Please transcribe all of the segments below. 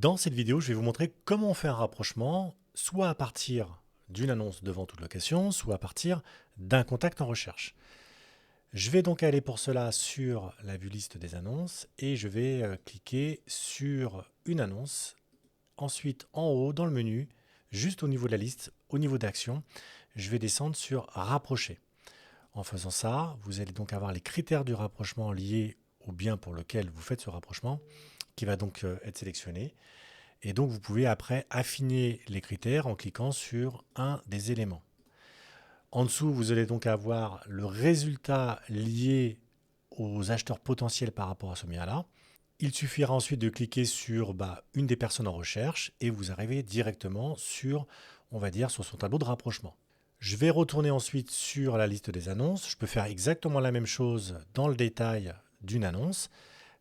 Dans cette vidéo, je vais vous montrer comment on fait un rapprochement, soit à partir d'une annonce de vente ou de location, soit à partir d'un contact en recherche. Je vais donc aller pour cela sur la vue liste des annonces et je vais cliquer sur une annonce. Ensuite, en haut, dans le menu, juste au niveau de la liste, au niveau d'action, je vais descendre sur rapprocher. En faisant ça, vous allez donc avoir les critères du rapprochement liés au bien pour lequel vous faites ce rapprochement, qui va donc être sélectionné. Et donc, vous pouvez après affiner les critères en cliquant sur un des éléments. En dessous, vous allez donc avoir le résultat lié aux acheteurs potentiels par rapport à ce bien-là. Il suffira ensuite de cliquer sur une des personnes en recherche et vous arrivez directement sur, on va dire, sur son tableau de rapprochement. Je vais retourner ensuite sur la liste des annonces. Je peux faire exactement la même chose dans le détail d'une annonce.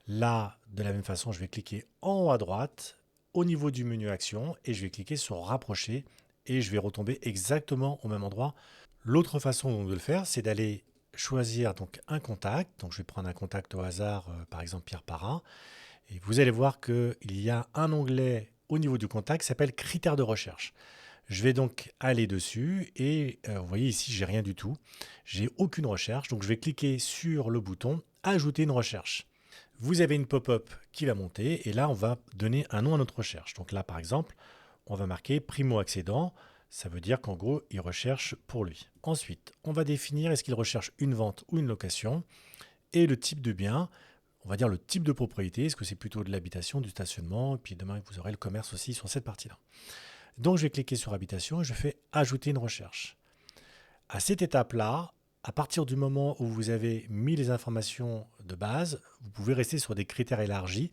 Là, de la même façon, je vais cliquer en haut à droite au niveau du menu action et je vais cliquer sur rapprocher et je vais retomber exactement au même endroit. L'autre façon de le faire, c'est d'aller choisir donc un contact. Donc je vais prendre un contact au hasard, par exemple Pierre Parra. Et vous allez voir qu'il y a un onglet au niveau du contact qui s'appelle critères de recherche. Je vais donc aller dessus et vous voyez ici, j'ai rien du tout. J'ai aucune recherche. Donc je vais cliquer sur le bouton ajouter une recherche. Vous avez une pop-up qui va monter et là, on va donner un nom à notre recherche. Donc là, par exemple, on va marquer primo-accédant. Ça veut dire qu'en gros, il recherche pour lui. Ensuite, on va définir est-ce qu'il recherche une vente ou une location et le type de bien. On va dire le type de propriété. Est-ce que c'est plutôt de l'habitation, du stationnement? Et puis demain, vous aurez le commerce aussi sur cette partie-là. Donc, je vais cliquer sur habitation et je fais ajouter une recherche. À cette étape-là, à partir du moment où vous avez mis les informations de base, vous pouvez rester sur des critères élargis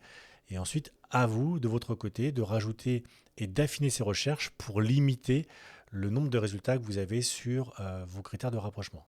et ensuite à vous, de votre côté, de rajouter et d'affiner ces recherches pour limiter le nombre de résultats que vous avez sur vos critères de rapprochement.